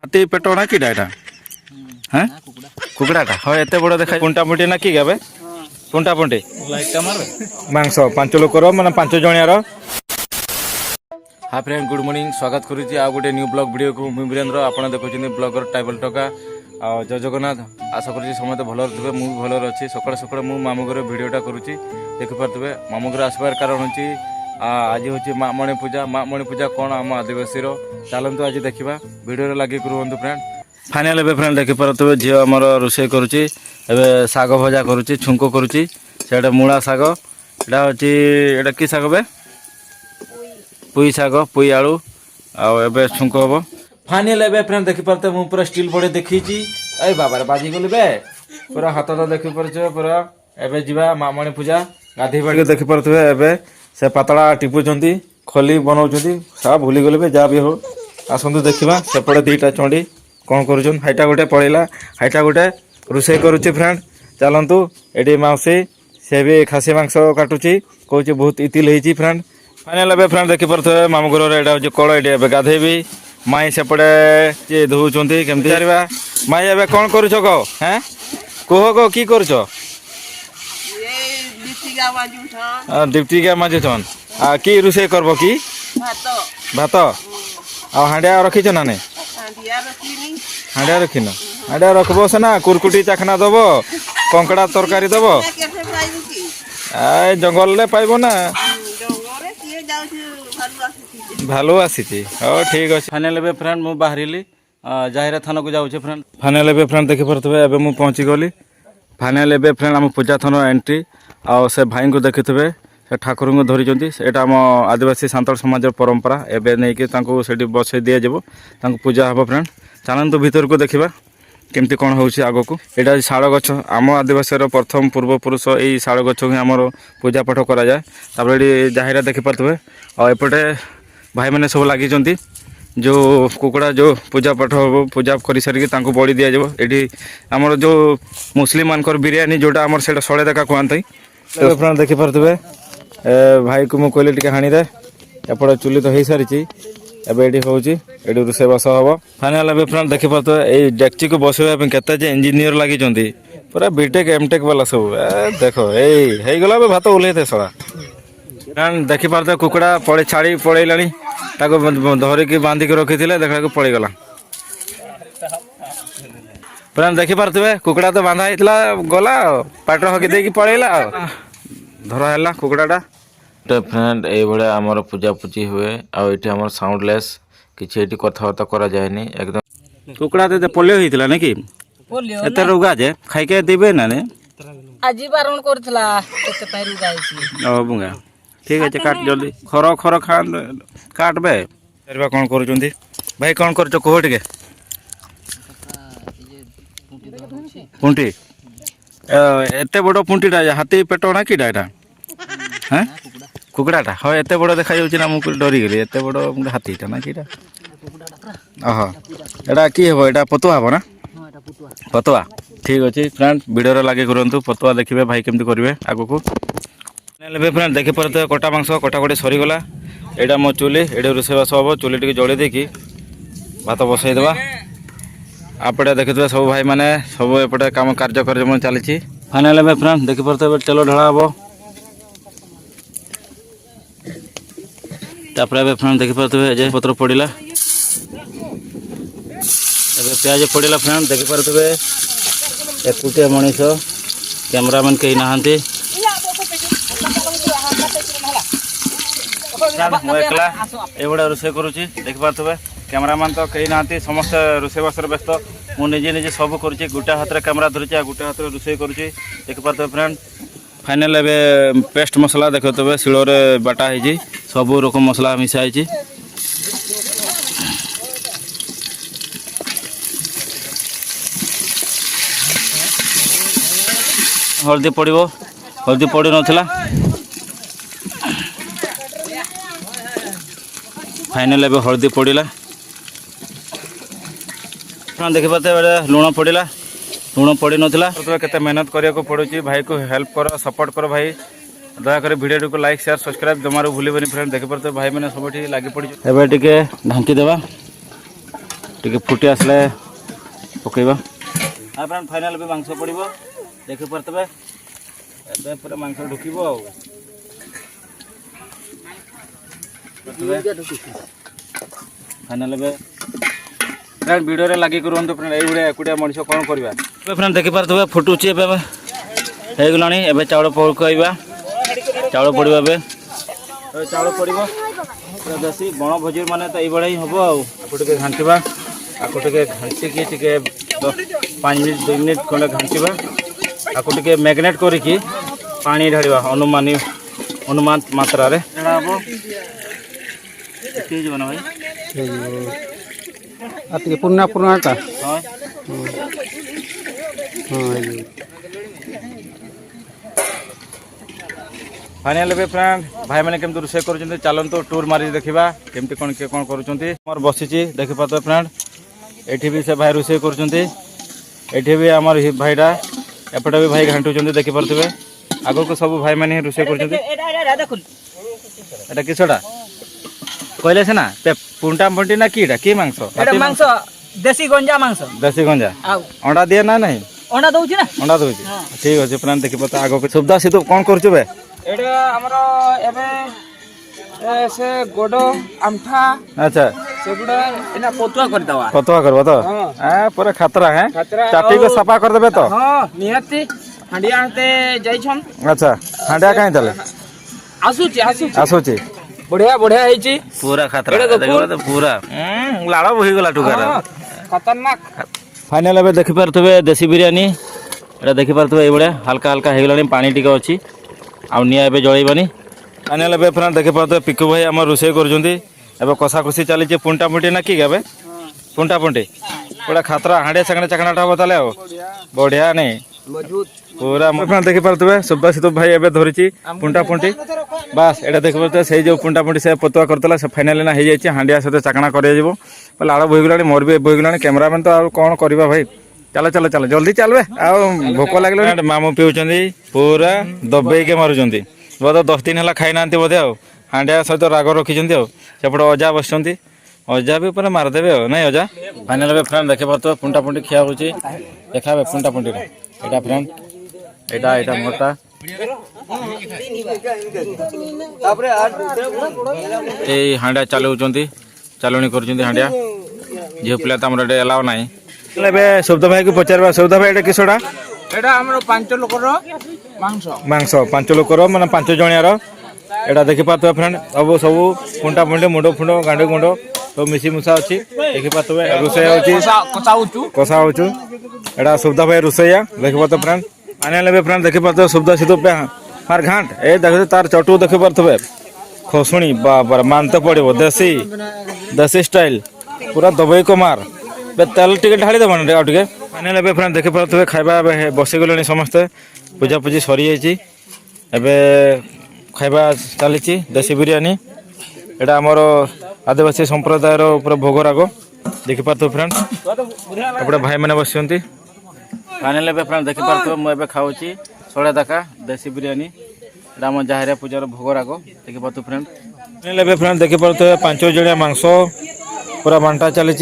हाथी पेटना कि डाटा हाँ कुकड़ाटा हाँ एत बड़ देखा पुंटा पुंटी ना कि गावे पुंटा पुंटी मांस 5 लोकर माने 5 जणियार। हाय फ्रेंड गुड मॉर्निंग स्वागत करुच्ची आ गोटे न्यू ब्लॉग वीडियो को मुझे वीरेंद्र आप देखुं ब्लॉगर टाइबल टका जय जगन्नाथ आशा करुँच समस्त भल थे मुझे भल अच्छी सकाल सकाल मुझे मामू घर भिडटा करुच्ची देखिपे मामू घर आसबार कारण हूँ आज हूँ मामणी पूजा कौन आम आदिवासी चलतु आज देखा भिडियो लगे रुहतु फ्रेंड फाइनाल ए फ्रेंड देखिपे झील आमर रोषे करुच्ची शाग भजा करुच्ची छुंक करुच्ची से मूला शाग एटा हूँ कि शाग बे पुई शाग पुई आलू आबे छुंक हम फाइनाल ए फ्रेंड देखिपे मुझे पूरा स्टील बड़े देखी ए बाबार बाजी गली बे पूरा हाथ तो देखिपे पूरा एबे जीवा मामणी पूजा गाधी बाड़ी देखिपे एबे से पातला टिपुंट खोली बनाऊँ सा भूली गले जहाँ भी हो आसतु देखा सेपटे दीटा चंडी कौन कर हाईटा गोटे पड़ेगा हाईटा गोटे रोषे करुच्ची फ्रेंड चलतु ये मौसी से भी खासी मांस काटुची कौच बहुत इतिल होती फ्रेंड फाइनाल ए फ्रेंड देखिपे मामू घर यहाँ हूँ कल ये गाधेबी माई सेपटे धोचुं केमती माई ए कौन करुच कह हैं कह कह कि कर दीप्तिका माजुछन आ कि रोषे करब कि भात आ हांडिया रखीच ना नहीं हांडिया रखिन हांडिया रखब सेना कुरकुटी चाखना दब कंकड़ा तरकारी दब ए जंगल ले पाइब ना भालू आसी हाँ ठीक अच्छे फाइनाल ए फ्रेंड मुझे बाहरी जाहिरा थाना को जाऊँ फ्रेंड फाइनाल ए फ्रेंड देखिपे एवं मुझे पहुँची गली फाइनाल ए फ्रेंड आम पूजा थन एंट्री आ से भाई को देखिथे से ठाकुर को धरी यहाँ आम आदिवासी सांताल समाज परंपरा एवं नहीं से बसई दिजाव पूजा हम फ्रेंड चलतु भीतर को देखा केमती कौन हो आग को यहाँ शाल गछ आम आदिवासी प्रथम पूर्वपुरुष यही शाल गछ ही आम पूजा पाठ कराए ये जाहिरा देखिपे आउटे भाई मैंने सब लगी जो कुकड़ा जो पूजा पाठ हम पूजा कर सारिकी बड़ी दिजाव ये आमर जो मुस्लिम मानकर बिरियानी जोटा आमर से सड़े देखा कहते फ्रेंड देखिपे भाई को मुझे कहली हाँ दे एपटे चुली तो हो सारी एवं ये हूँ ये रोषेबास हम फाइनाल ए फ्रेंड देखिपे ये डेक्ची को बसवाई के इंजीनियर लगी पूरा बीटेक एमटेक वाला सब देखो यही गला भात ओल्लैते सला फ्रेंड देखिपे कुकड़ा पड़े छाड़ी पड़ेला धरिकी बांधिकी रखी थे देखा पड़ेगला फ्रेंड देखिपे कुकड़ा तो बांधा होता गला पाट हकी दे पड़ेगा धरा कुकड़ाटा तो फ्रेंड ये आमर पूजा पूजी हुए आम साउंडलेस किसी कथबार्ता कराए एकदम कुकड़ा तो पोलियो होता ना कि एत रोगा जे खाइके देवे ना आज बारण करथला एते रुगा है ओ बुंगा ठीक है काट जल्दी खर खर खा काट बे कौन कर भाई कौन कर कह टे पुंटी एत बड़ पुंटीटा हाथी पेटना कि डाटा हाँ कुकड़ाटा हाँ एत बड़ देखा ना मुझे डरीगली एत बड़ हाथीटा ना कि ओह एटा कि हम यहाँ पतुआ हम ना पतुआ ठीक अच्छे फ्रेंड वीडियो लगे करूँ पतुआ देखिए भाई केमती करेंगे आग को फ्रेंड देखिपे कटा मांस कटा कटे सरीगला यहाँ मो चुली ये रोषेबास हम चुली टी जड़े देकी भात बसईदे आपटे देखिए सब भाई मैंने सब एपटे कम कार्यक्रम चली फाइनाल ए फ्रेंड देखिपे तेल ढला हम तापर फ्रेंड देखिपे पत्र पड़ा प्याज पड़ा फ्रेंड देखिपे एकुटिया मनीष कैमरामैन कहीं नहांती एकला एगुड़ा रोषे करुच्ची देखिपे कैमरामैन तो कहीं ना समस्त रोषेबास व्यस्त मुझे निजे सब करुच्ची गोटे हाथ में कैमरा धरी गोटे हाथ में रोषे करुच्ची देखिपे फ्रेंड फाइनाल ए पेस्ट मसला देखते शिଳରେ बाटा है सब रकम मसला मिसाई हल्दी पड़ो हल्दी पड़ नाला फाइनाल ए हल्दी पड़ा देखिपे लुण पड़ा लुण पड़ नाला केते मेहनत करने को पड़ुची भाई को हेल्प कर सपोर्ट कर भाई दयाकोरी वीडियो को लाइक शेयर सब्सक्राइब जमारू भूल फ्रेंड देखिपे भाई मैंने सब लगी पड़ी एवं ढांकी देवा ଟିକେ ଫୁଟି ଆସିଲେ ପକେଇବା। ଫ୍ରେଣ୍ଡ ଫାଇନାଲ ବି ମାଂସ ପଡ଼ିବ ଦେଖିପାରୁଥିବେ। ଏବେ ପୁରା ମାଂସ ଢୁକିବ ଆଉ ଫାଇନାଲ ଏବେ ଫ୍ରେଣ୍ଡ ଭିଡ଼ିଓରେ ଲାଗିକି ରୁହନ୍ତୁ। ଫ୍ରେଣ୍ଡ ଏଇଭଳିଆ ଏକୁଟିଆ ମଣିଷ କ'ଣ କରିବା। ଏବେ ଫ୍ରେଣ୍ଡ ଦେଖିପାରୁଥିବେ ଫୁଟୁଛି ଏବେ ହେଇଗଲାଣି। ଏବେ ଚାଉଳ ପକାଇବା। ଚାଉଳ ପଡ଼ିବ ଏବେ ଚାଉଳ ପଡ଼ିବ ଦେଶୀ ବଣ ଭୋଜି ମାନେ ତ ଏଇଭଳିଆ ହିଁ ହେବ ଆଉ। ଆକୁ ଟିକେ ଘାଣ୍ଟିବା। ଆକୁ ଟିକେ ଘାଣ୍ଟିକି ଟିକେ 5 ମିନିଟ୍ 2 ମିନିଟ୍ ଖଣ୍ଡେ ଘାଣ୍ଟିବା। ଆକୁ ଟିକେ ମ୍ୟାଗ୍ନେଟ୍ କରିକି ପାଣି ଢାଳିବା ଅନୁମାନ ମାତ୍ରାରେ ଢଳା ହେବ। ହେଇଯିବ ନା ଭାଇ? ଟିକେ ପୁରୁଣାଟା ହଁ फाइनाल भी फ्रेंड भाई मैंने केमती रोषे कर चलतु टूर मारी देखा केमती कौन किए कौन करुँच बसी देखिपे फ्रेंड एठी भी से भाई रोषे कर भी आमर भाईटा एपटे भी भाई घाटुंट देखिपे आग को सब भाई मैंने रोषे कर किसटा कहले सीना पुंटा पुंटी ना कीटा कि मांस मांस देसी गंजा मांस देसी गंजा अंडा दिए ना नहीं अंडा दउची ना अंडा दूँ ठीक अच्छे फ्रेंड देखिपे आग सुविधा सी कौन करुँ एटा हमरो एबे से गोडो आमठा अच्छा सेगुडा एना पतुआ कर दवा पतवा करबो तो पूरा खतरा है चाटी को सफा कर देबे तो हां नियति हंडिया हते जाइछन अच्छा हंडिया काहे तले आसुची बढ़िया बढ़िया हैची पूरा खतरा देखो तो पूरा लाड़ा बही गला टुकार खतरनाक फाइनल ଏବେ देखि पारथबे देसी बिरयानी एटा देखि पारथबे एबडे हल्का हल्का हे गलानी पानी टिके अछि आ निया एबे जळैबानी फाइनल ଏବେ फ्रेंड देखि पारथबे पिकु भाई हमर रोसे करजुंती एबे कसा खुशी चली जे पुंटा पुंटी ना की गाबे पुंटा पुंटी पूरा खतरा हांडे सगणे चकणाटा बताले हो बढ़िया नहीं मजबूत पूरा फ्रेंड देखि पारथबे सुब्बा सितु भाई एबे धरिची पुंटा पुंटी बस एटा देखि पारथबे सेई जो पुंटा पुंटी से पतुआ करतला से फाइनल ना हे जायछि हांडिया सते चकणा करे जेबो लाड़ बही गलानी मोर भी बही गलानी कैमरामैन तो आ कोन करबा भाई चलो चलो चलो जल्दी चलबे आ भोक लागलो मामू पिउचंदी पूरा दबेई के मारुचंदी बोधे 10 दिन है खाई ना बोधे हांडिया सहित राग रखिंट सेपटे अजा बस अजा भी पूरा मारदेवे नहीं अजा फाइनाल फ्रेंड देखे पार्थ पुंटा पुंटी खिया हो देखा पुंटा पुंटी एटा फ्रेंड एटा एटा मोटा ए हांडिया चलाउचंती चलणी करुचंती हांडिया झील पिला तो आमर एलाव ना शब्द भाई को पचार शब्द भाई एटा किसटा एटा हमरो 5 लोकर मांस मांस 5 लोकर माने 5 जणियार एटा देखि पातबे फ्रेंड अब सब पुंटा पुंटी मुंडो फुंडो गांडे गुंडो तो मिसी मुसा अछि देखि पातबे रोसै होछि कसा होछु एटा शब्द भाई रोसैया देखि पात फ्रेंड आने लेबे फ्रेंड देखि पात शब्द सितो पे मार घाट ए देखि तार चटू देखि पातबे खोसुणी बाबर मानते पड़िबो देसी स्टाइल पूरा दबई को मार बे तेल टिके ढाली देबन आ टिके माने लेबे फ्रेंड देखि पातबे खाइबा बसी गलेनी समस्त पूजा पूजी सरी जाइछि एबे खाइबा चली देसी बिरयानी एटा आमर आदिवासी संप्रदायर ऊपर भोगराग देखि पार्थ फ्रेंड एपटे भाई मैंने बस फाइनल फ्रेंड देखि पार्थ मुझे खाऊँगी सड़े दाका देसी बिरयानी एटा आम जहारिया पूजार भोगराग देखि पार्थ फ्रेंड फाइनल फ्रेंड देखि पार्थ 5 जणिया मांस पूरा बांटा चली